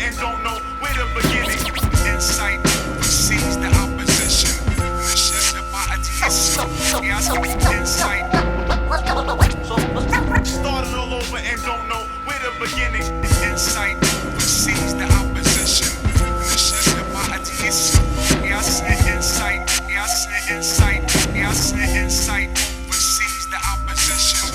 and don't know where to begin it. Insight precedes the opposition. Mission insight. Started all over and don't know where to begin it. Insight precedes the opposition. Mission insight. Insight precedes the opposition.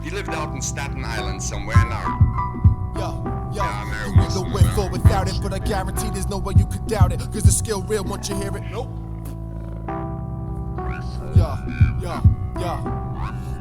You lived out in Staten Island somewhere now. You either with or without it, but I guarantee there's no way you could doubt it. Cause the skill real once you hear it. Nope.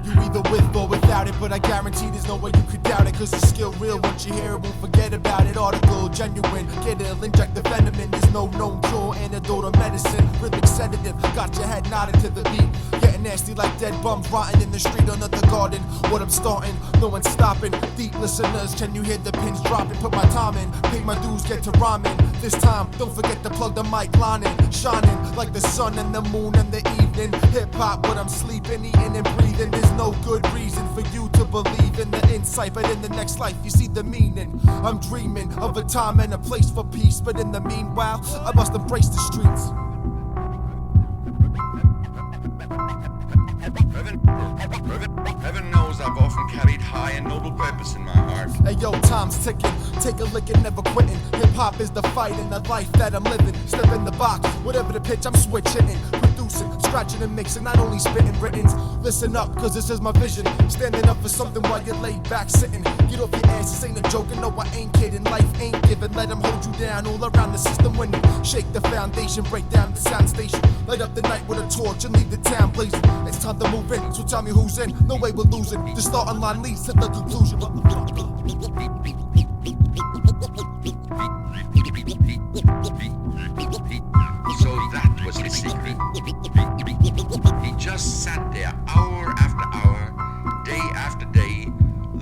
You either with or without it, but I guarantee there's no way you could doubt it. Cause the skill real once you hear it, won't forget about it. Article, genuine, get ill, inject the venom in. There's no known cure, antidote or medicine. Rhythmic sedative, got your head nodding to the beat. Getting nasty like dead bums rotting in the street or the garden. What I'm starting, no one's stopping. Deep listeners, can you hear the pins dropping? Put my time in, pay my dues, get to rhyming. This time, don't forget to plug the mic line in. Shining like the sun and the moon and the evening. Hip hop, when I'm sleeping, eating and breathing. There's no good reason for you to believe in the insight, but in the next life you see the meaning. I'm dreaming of a time and a place for peace, but in the meanwhile, I must embrace the streets. Heaven knows I've often carried high and noble purpose in my heart. Hey yo, time's ticking, take a lick and never quitting. Hip hop is the fight and the life that I'm living. Step in the box, whatever the pitch I'm switching in. Producing, scratching and mixing, not only spitting writtens. Listen up, cause this is my vision. Standing up for something while you're laid back sitting. Get off your ass, this ain't a joke, and no I ain't kidding. Life ain't given, let them hold you down. All around the system when you shake the foundation. Break down the sound station, light up the night with a torch and leave the town blazing. It's time to move in, so tell me who's in. No way we're losing, the starting line leads to the conclusion. So that was his secret. He just sat there hour after hour, day after day,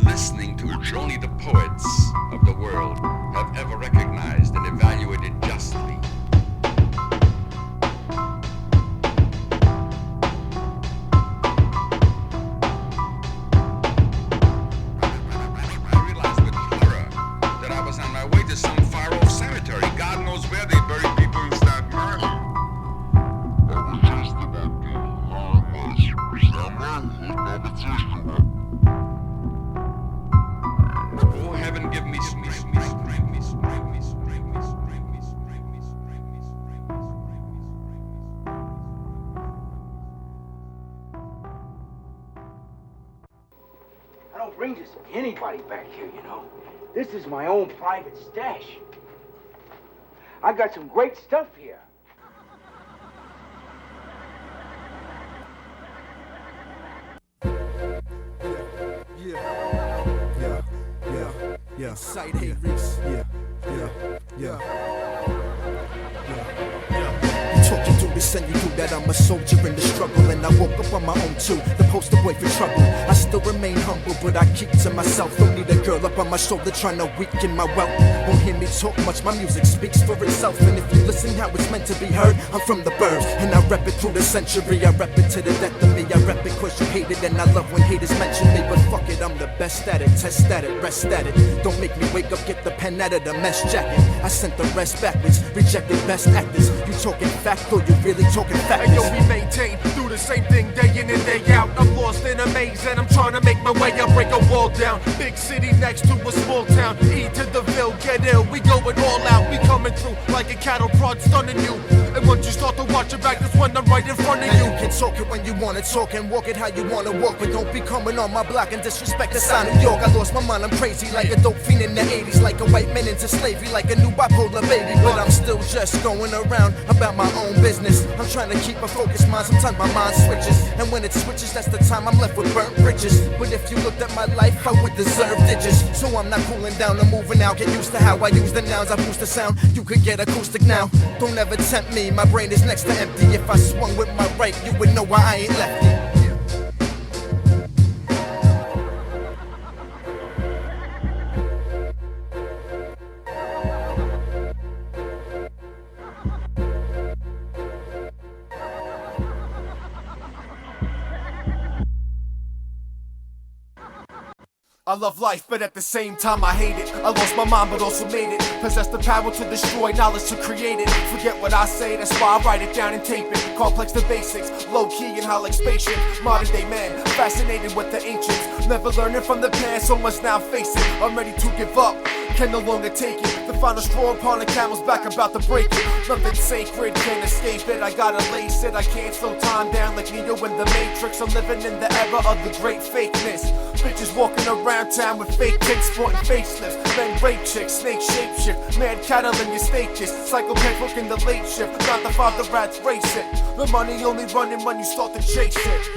listening to which only the poets of the world have ever recognized and evaluated justly. I realized with horror that I was on my way to some far-off cemetery. God knows where they bury people in Staten Island. I was just about to harmless Oh, heaven give me strength. I don't bring just anybody back here, you know. This is my own private stash. I got some great stuff here. Yeah. Sight hate Reese. Yeah. Talking through this and you knew that I'm a soldier in the struggle. And I woke up on my own too, the poster boy for trouble. I still remain humble, but I keep to myself. Don't need a girl up on my shoulder trying to weaken my wealth. Won't hear me talk much, my music speaks for itself. And if you listen how it's meant to be heard, I'm from the burbs, and I rep it through the century. I rep it to the death of me. I rep it cause you hate it, and I love when haters mention me. But fuck it, I'm the best at it, test at it, rest at it. Don't make me wake up, get the pen out of the mesh jacket. I sent the rest backwards, rejected best actors. You talking fact or you really talking facts? Hey yo, we maintain, do the same thing day in and day out. I'm lost in a maze and I'm trying to make my way. I break a wall down, big city next to a small town. E to the Ville, get ill, we going all out. We coming through like a cattle prod stunning you. And once you start to watch your back, this when I'm right in front of you. You can talk it when you wanna talk and walk it how you wanna walk, but don't be coming on my block and disrespect the sign of New York. I lost my mind, I'm crazy like a dope fiend in the 80s, like a white man into slavery, like a new bipolar baby. But I'm still just going around about my own business. I'm trying to keep a focused mind, sometimes my mind switches, and when it switches, that's the time I'm left with burnt bridges. But if you looked at my life, I would deserve digits. So I'm not cooling down, I'm moving out. Get used to how I use the nouns, I boost the sound. You could get acoustic now. Don't ever tempt me, my brain is next to empty. If I swung with my right, you would know why I ain't lefty. I love life, but at the same time I hate it. I lost my mind, but also made it. Possess the power to destroy, knowledge to create it. Forget what I say, that's why I write it down and tape it. Complex the basics, low-key and high like spaceship. Modern day man, fascinated with the ancients. Never learning from the past, so much now face it. I'm ready to give up, can no longer take it. The final straw upon the camel's back, about to break it. Nothing sacred, can't escape it. I gotta lace it, I can't slow time down like Neo in the Matrix. I'm living in the era of the great fakeness. Bitches walking around town with fake kicks, sporting facelifts. Men rape chicks, snake shapeshift. Mad cattle in your status. Psychopath working the late shift. Not the father rats race it. The money only running when you start to chase it.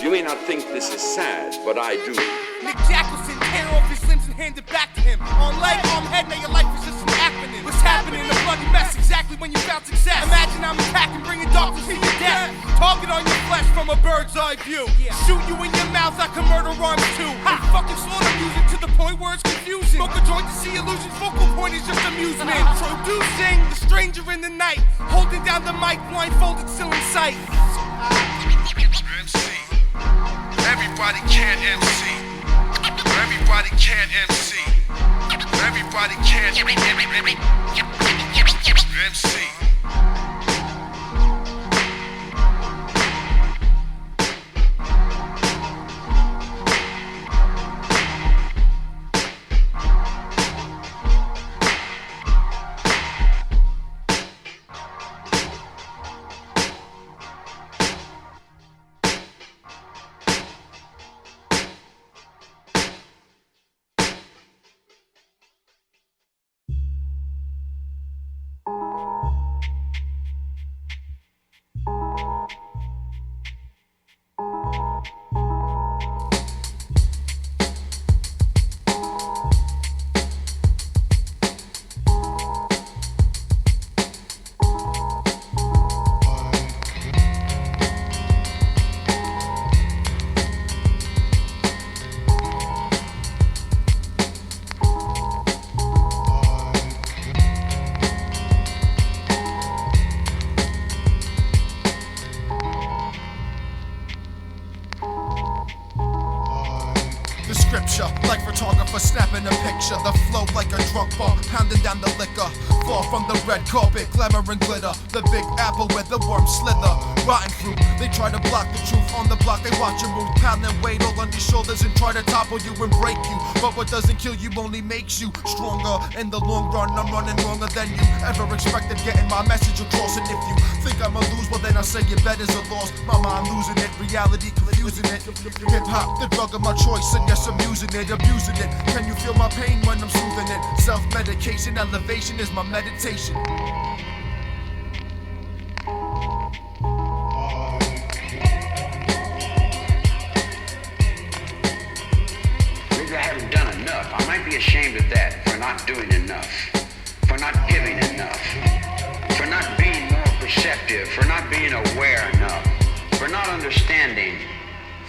You may not think this is sad, but I do. Nick Jackelson tear off his limbs and hand it back to him. Arm, leg, arm, head, now your life is just an acronym. What's happening? A bloody mess exactly when you found success. Imagine I'm attacking, bringing darkness to your death. Target on your flesh from a bird's eye view. Shoot you in your mouth, I can murder rhymes too. And fucking slaughter music to the point where it's confusing. Smoke a joint to see illusions, focal point is just amusement. Introducing the stranger in the night, holding down the mic, blindfolded, still in sight. MC. Everybody can't MC. Everybody can't MC. Everybody can't MC. Like photographer snapping a picture. The flow like a drunk bump, pounding down the liquor. Fall from the red carpet, glamour and glitter. The big apple where the worms slither. Rotten fruit, they try to block the truth. On the block they watch you move, pound and weight all on your shoulders and try to topple you and break you. But what doesn't kill you only makes you stronger. In the long run, I'm running longer than you ever expected, getting my message across. And if you think I'ma lose, well then I say your bet is a loss. Mama, I'm losing it, reality confusing it. Hip hop, the drug of my choice, and yes, I'm using it, abusing it. Can you feel my pain when I'm soothing it? Self-medication, elevation is my meditation. Maybe I haven't done enough. I might be ashamed of that, for not doing enough, for not giving enough, for not being more perceptive, for not being aware enough, for not understanding,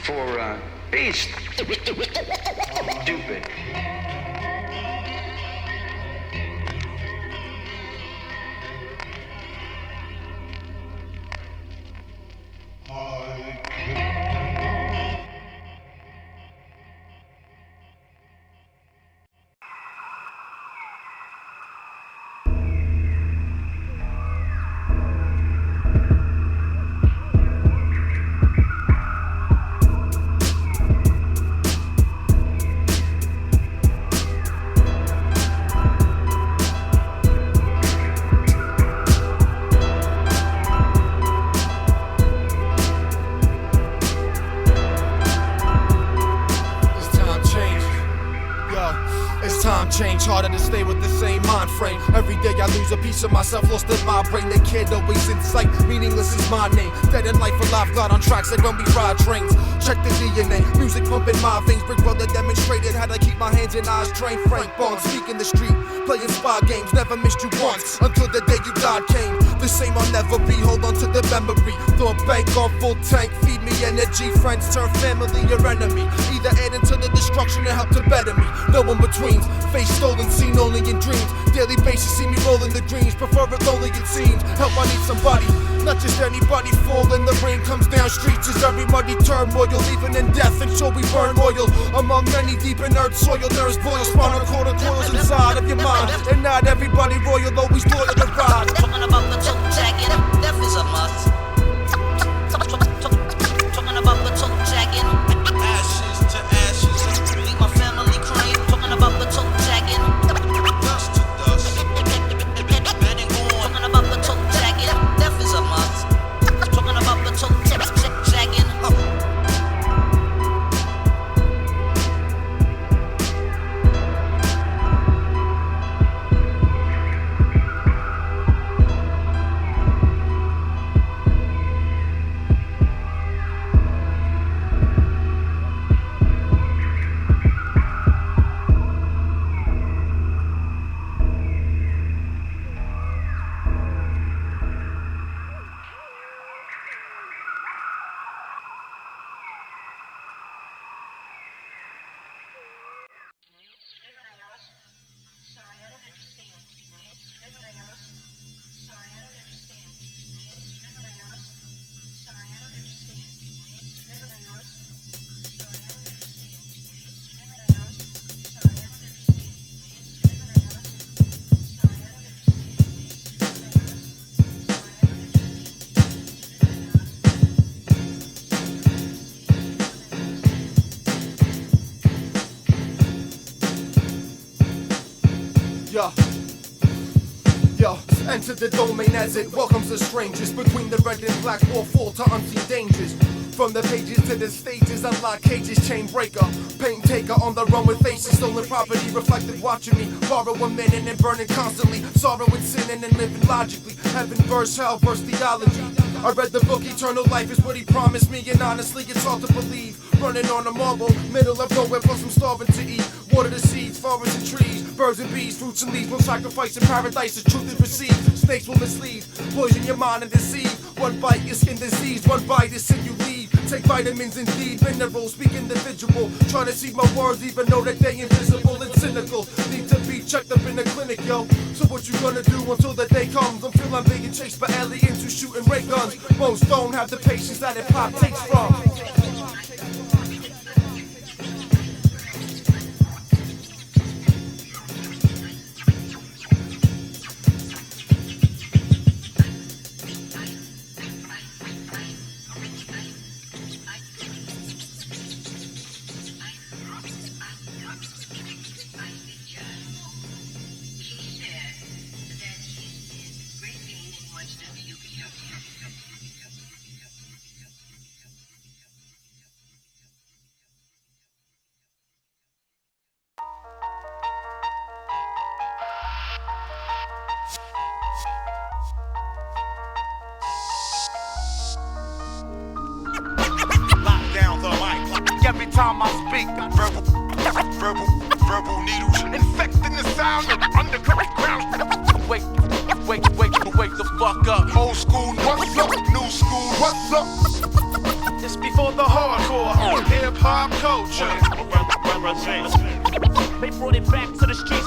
for being stupid. change, harder to stay with the same mind frame. Every day I lose a piece of myself, lost in my brain. The kid always in sight, meaningless is my name. Dead in life, alive, God on tracks like when we ride trains. Check the DNA, music pumping my veins. Brick brother demonstrated how to keep my hands and eyes trained. Frank Barnes, speaking the street, playing spy games. Never missed you once, until the day you died came. The same I'll never be, hold on to the memory. Throw a bank on full tank, feed me energy. Friends turn family your enemy. Either add into the destruction or help to better me. No in betweens, face stolen, seen only in dreams. Daily basis, see me rolling the dreams. Prefer it lonely it seems. Help, I need somebody, not just anybody. Falling, the rain comes down streets. Is every muddy turmoil, even in death, and sure we burn royal. Among many deep in earth soil, nerves boil. Spinal cord and coils inside of your mind. And not everybody royal, always loyal to ride. Talking about the toe jacket, death is a must. Talking about the toe jacket, ashes to ashes. Leave my family crying. Talking about the toe jacket, dust to dust. Betting on. Talking about the toe jacket, death is a must. Talking about the toe jacket. Yo, enter the domain as it welcomes the strangers. Between the red and black wall, fall to unseen dangers. From the pages to the stages, unlock cages, chain breaker. Pain taker on the run with faces, stolen property, reflected watching me. Borrowing minute and burning constantly. Sorrow and sinning and living logically. Heaven verse, hell verse theology. I read the book, eternal life is what he promised me. And honestly, it's hard to believe. Running on a marble, middle of nowhere, plus I'm starving to eat. Water the seeds, forests and trees, birds and bees, fruits and leaves will sacrifice in paradise. The truth is received, snakes will mislead, poison your mind and deceive. One bite, your skin disease, one bite is sin you leave. Take vitamins indeed, minerals, speak individual. Trying to see my words even though that they invisible and cynical. Need to be checked up in the clinic, yo. So what you gonna do until the day comes? I'm feeling I'm being chased by aliens who shooting ray guns. Most don't have the patience that it pop takes from. Every time I speak, verbal needles infecting the sound of underground. Wake the fuck up. Old school, what's up? New school, what's up? It's before the hardcore hip hop culture. They brought it back to the streets.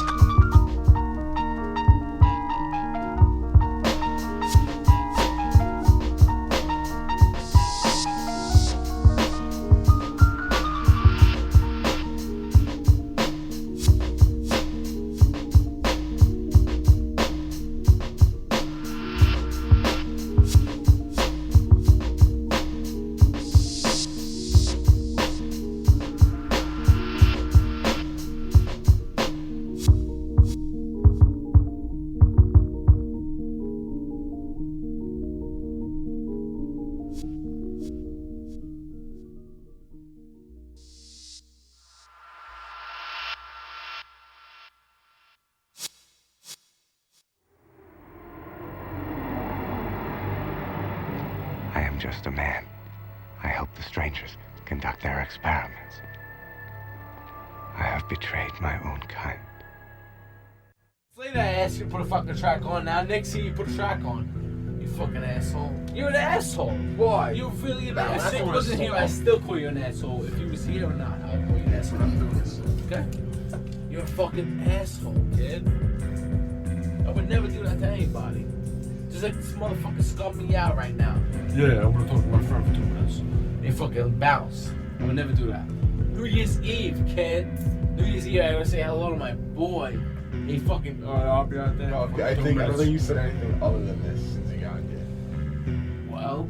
just a man. I help the strangers conduct their experiments. I have betrayed my own kind. Later I asked you to put a fucking track on. Now next thing you put a track on. You fucking asshole. You're an asshole. Why? You're really an asshole. If Nick wasn't here, I still call you an asshole. If he was here or not, I'll call you an asshole. I'm doing this. Okay? You're a fucking asshole, kid. I would never do that to anybody. Just like this motherfucker scumming me out right now. Yeah, I'm gonna talk to my friend for 2 minutes. They fucking bounce. I would never do that. New Year's Eve, kid. New Year's Eve, I gotta say hello to my boy. He fucking. Alright, I'll be out there. No, I don't think you said anything other than this since you got here. Well,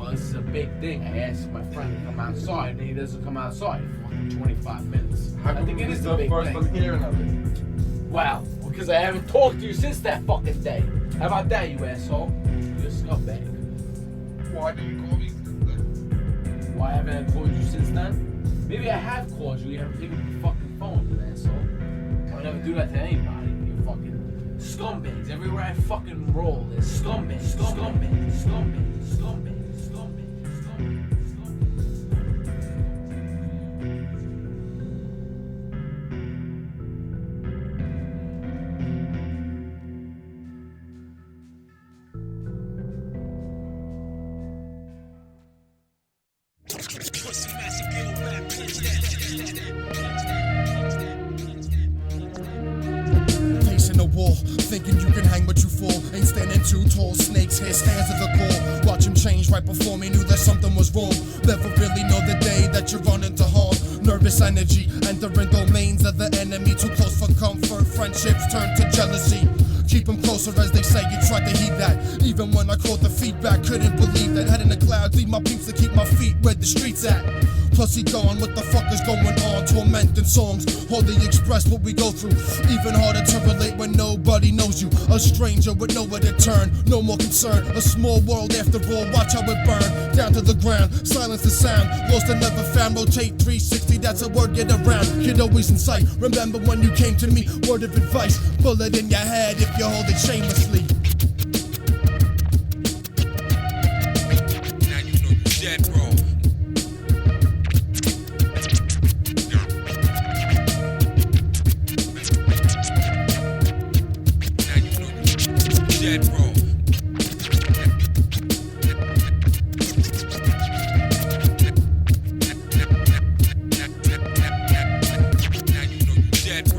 this is a big thing. I asked my friend to come outside, and he doesn't come outside for fucking 25 minutes. How come I think it is the big first thing. I'm hearing of it? Well, because I haven't talked to you since that fucking day. How about that, you asshole? You're a scumbag. Why do you call me then? Why haven't I called you since then? Maybe I have called you. You haven't taken up the fucking phone, you asshole. I'll never do that to anybody. You fucking scumbags. Everywhere I fucking roll, there's scumbags, scumbags, scumbags, scumbags, scumbags, scumbags, scumbags. Pacing the wall, thinking you can hang but you fall. Ain't standing too tall, snakes here stands at the core. Watch him change right before me, knew that something was wrong. Never really know the day that you run into harm. Nervous energy, entering domains of the enemy. Too close for comfort, friendships turn to jealousy. Keep them closer as they say, you tried to heed that. Even when I caught the feedback, couldn't believe that. Head in the clouds, leave my peeps to keep my feet where the streets at. Plus he gone, what the fuck is going on? Tormenting songs, hardly express what we go through. Even harder to relate when nobody knows you. A stranger with nowhere to turn, no more concern. A small world after all, watch how it burn. Down to the ground, silence the sound. Lost and never found, rotate 360, that's a word get around. Kid always in sight, remember when you came to me? Word of advice, bullet in your head if you hold it shamelessly. Now you know you dead, bro. Dead, bro. Now you know you dead, bro.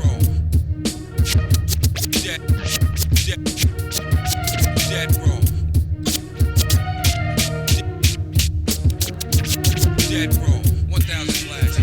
Dead, bro. Dead, bro. 1,000 flags.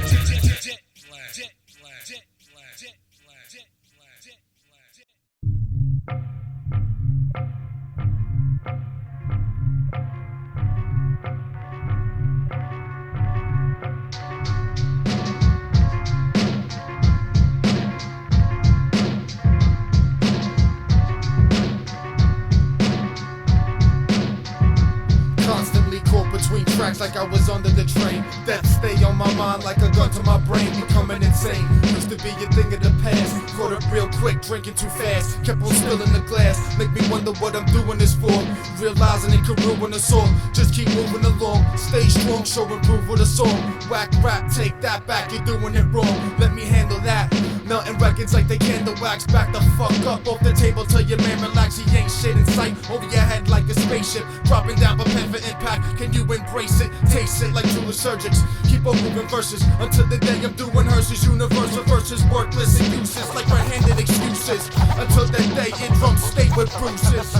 Constantly caught between tracks like I was under the train. Death stay on my mind like a gun to my brain, becoming insane. Used to be a thing of the past, caught up real quick, drinking too fast. Kept on spilling the glass, make me wonder what I'm doing this for. Realizing it could ruin us all, just keep moving along. Stay strong, show improve with a song. Whack rap, take that back, you're doing it wrong. Let me handle that. Melting records like they candle wax. Back the fuck up off the table, tell your man relax. He ain't shit in sight, over your head like a spaceship. Dropping down, prepare for impact. Can you embrace it? Taste it like true surgeons. Keep on moving verses until the day I'm doing hearses. Universal verses, worthless and useless like red-handed excuses. Until that day in drum state with bruises.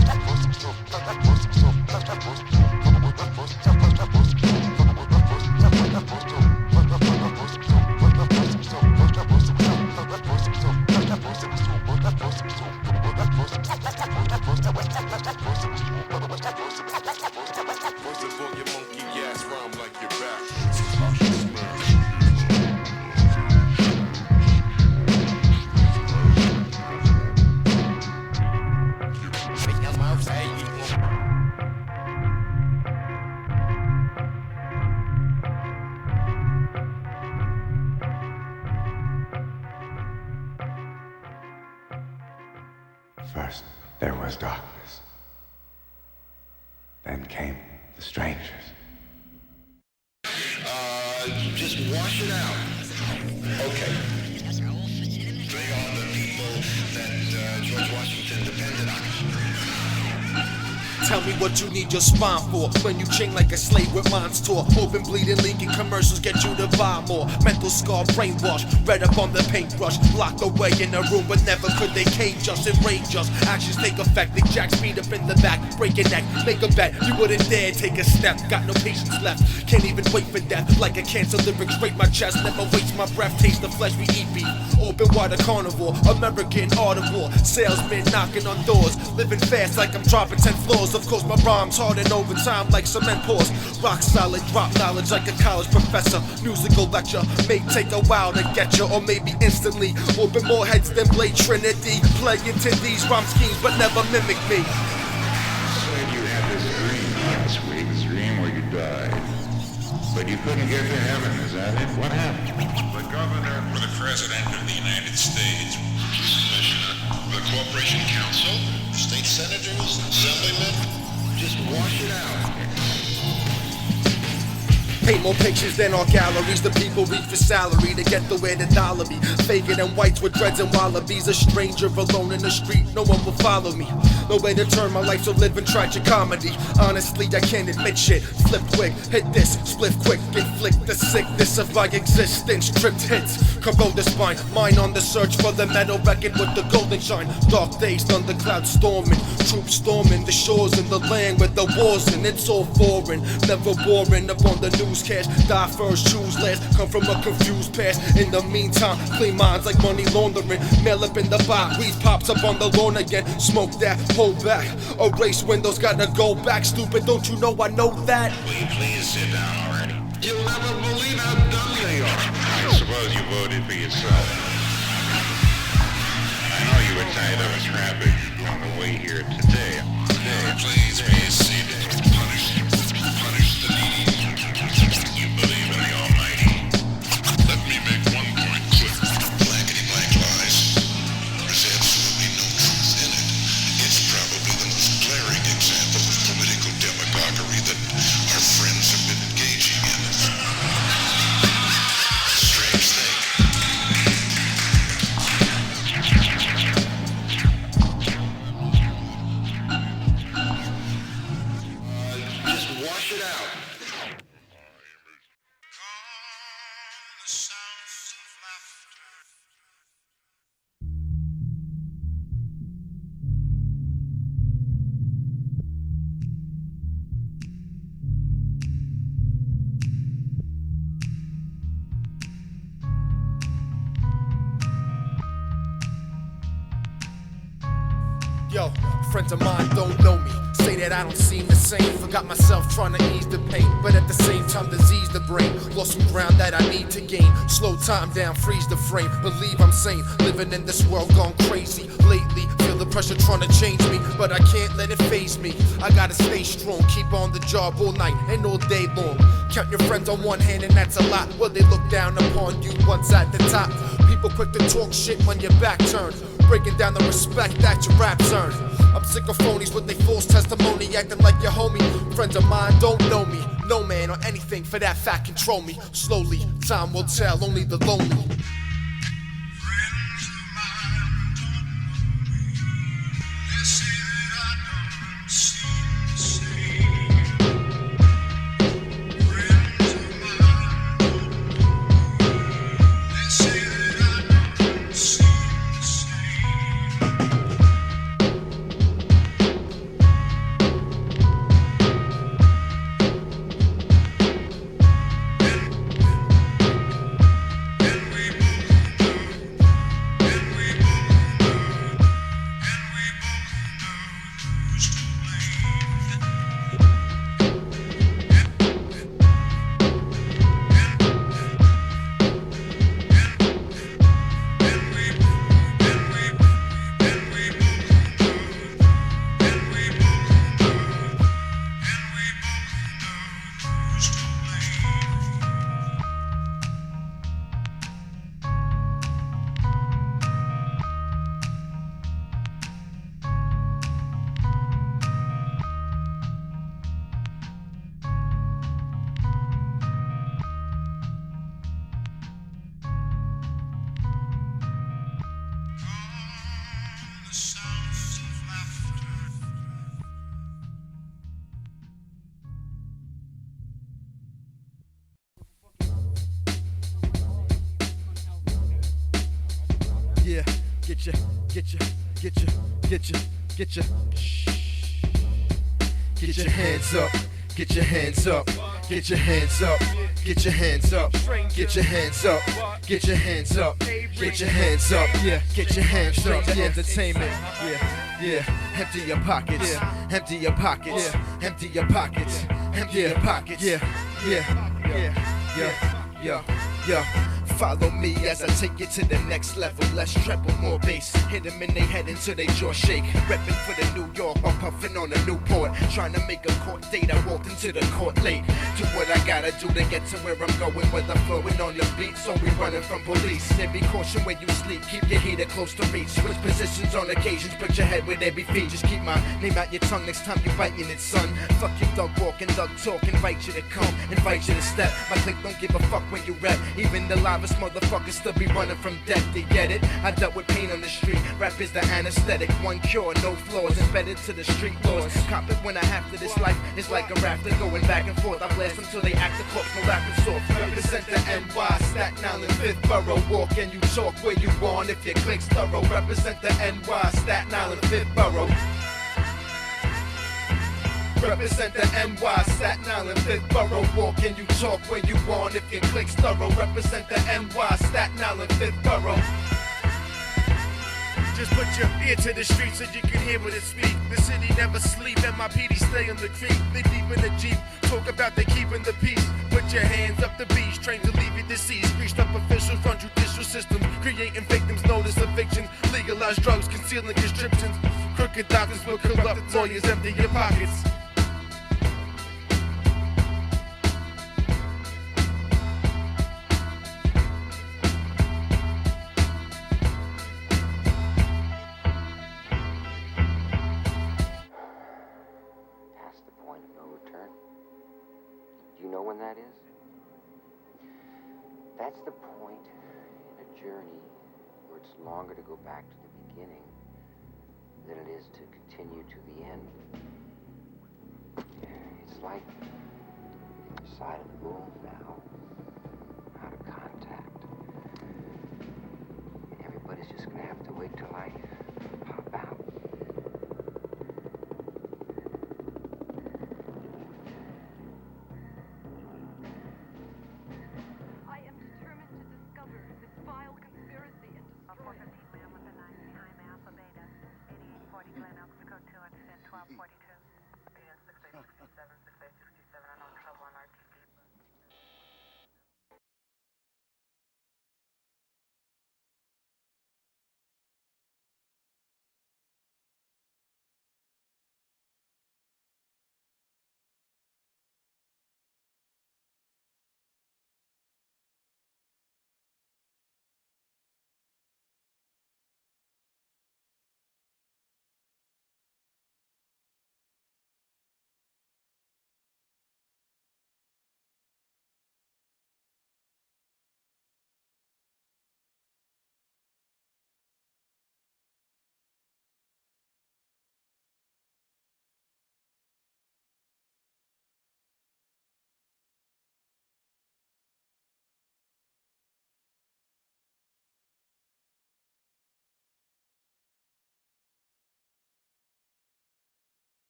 First, there was darkness. Then came the strangers. Tell me what you need your spine for. When you chain like a slave with minds tore. Open, bleeding, leaking commercials get you to buy more. Mental scar, brainwash, red up on the paintbrush. Locked away in a room, but never could they cage us, enrage us. Actions take effect, they jack speed up in the back. Break your neck, make a bet, you wouldn't dare take a step. Got no patience left, can't even wait for death. Like a cancer, lyrics rape my chest. Never waste my breath, taste the flesh, we eat beef. Open water carnivore, American art of war. Salesmen knocking on doors, living fast like I'm dropping 10 floors. Of course my rhymes harden over time like cement pours. Rock solid, drop knowledge like a college professor. Musical lecture may take a while to get you, or maybe instantly. Open more heads than Blade Trinity. Play into these rhyme schemes but never mimic me. Said you had this dream last week, this dream where you died. But you couldn't get to heaven, is that it? What happened? The governor or the president of the United States, the Corporation Council, state senators, assemblymen, Just wash it out. Paint more pictures than our galleries. The people reach for salary to get the way the dollar be. Faking and whites with dreads and wallabies. A stranger alone in the street, no one will follow me. No way to turn my life, so living tragic comedy. Honestly, I can't admit shit. Flip quick, hit this, split quick, inflict the sickness of my existence. Tripped hits, corrode the spine. Mine on the search for the metal record with the golden shine. Dark days, thunderclouds storming. Troops storming the shores and the land with the wars, and it's all foreign. Never boring up on the newscast. Die first, choose last. Come from a confused past. In the meantime, clean minds like money laundering. Mail up in the box, weed pops up on the lawn again. Smoke that, hold back. Erase windows, gotta go back. Stupid, don't you know I know that? will you please sit down already? You'll never believe how dumb they are. I suppose you voted for yourself. I know you were tied up in traffic on the way here today. Please be seated. Punish the needy. You believe in the Almighty. Let me make one point clear. Blankety-blank lies. There's absolutely no truth in it. It's probably the most glaring example of political demagoguery that our friends have been engaging in. Strange thing. Just wash it out. Yo, friends of mine don't know me. Say that I don't seem the same. Forgot myself trying to ease the pain, but at the same time disease the brain. Lost some ground that I need to gain. Slow time down, freeze the frame. Believe I'm sane, living in this world gone crazy. Lately, feel the pressure trying to change me, but I can't let it faze me. I gotta stay strong, keep on the job all night and all day long. Count your friends on one hand and that's a lot. Well, they look down upon you once at the top. People quick to talk shit when your back turned, breaking down the respect that your raps earn. I'm sick of phonies with they false testimony, acting like your homie. Friends of mine don't know me. No man or anything for that fact control me. Slowly, time will tell, only the lonely. Yeah, get your hands up. Get your hands up. Get your hands up. Get your hands up. Get your hands up. Get your hands up. Get your hands up. Yeah, get your hands up. Yeah, entertainment. Yeah. Empty your pockets. Empty your pockets. Empty your pockets. Empty your pockets. Yeah. Follow me as I take it to the next level. Less treble, more bass. Hit them in their head until they jaw shake. Reppin' for the New York while puffin' on a Newport. Trying to make a court date, I walked into the court late. Do what I gotta do to get to where I'm going. Whether flowing on the beat, so we running from police. And be caution when you sleep, keep your heater close to reach. Switch positions on occasions, put your head with every feet. Just keep my name out your tongue next time you biting it, son. Fuck your thug walking, thug talk, invite you to come, invite you to step. My clique don't give a fuck when you rap. Even the livest motherfuckers still be running from death, they get it? I dealt with pain on the street, rap is the anesthetic. One cure, no flaws, embedded to the street laws. Cop it when I have to, this life is like a rafter going back and forth. I blast until they act the corpse, no rapping soft. Represent the NY, Staten Island, 5th Borough. Walk and you talk where you want if your clique's thorough. Represent the NY, Staten Island, 5th Borough. Represent the NY, Staten Island, 5th Borough. Walk and you talk where you want if your clique's thorough. Represent the NY, Staten Island, 5th Borough. Just put your ear to the street so you can hear what it speak. The city never sleep and my PD stay on the creek. They deep in the Jeep, talk about they keeping the peace. Put your hands up the beach, trained to leave you deceased. Greased up officials run judicial system, creating victims, notice eviction. Legalized drugs, concealing restrictions. Crooked doctors will corrupt lawyers, empty your pockets. Do you know when that is? That's the point in a journey where it's longer to go back to the beginning than it is to continue to the end. It's like the side of the moon now, out of contact. And everybody's just gonna have to wait till I pop out. Glen Oaks, code 2, understand 1240.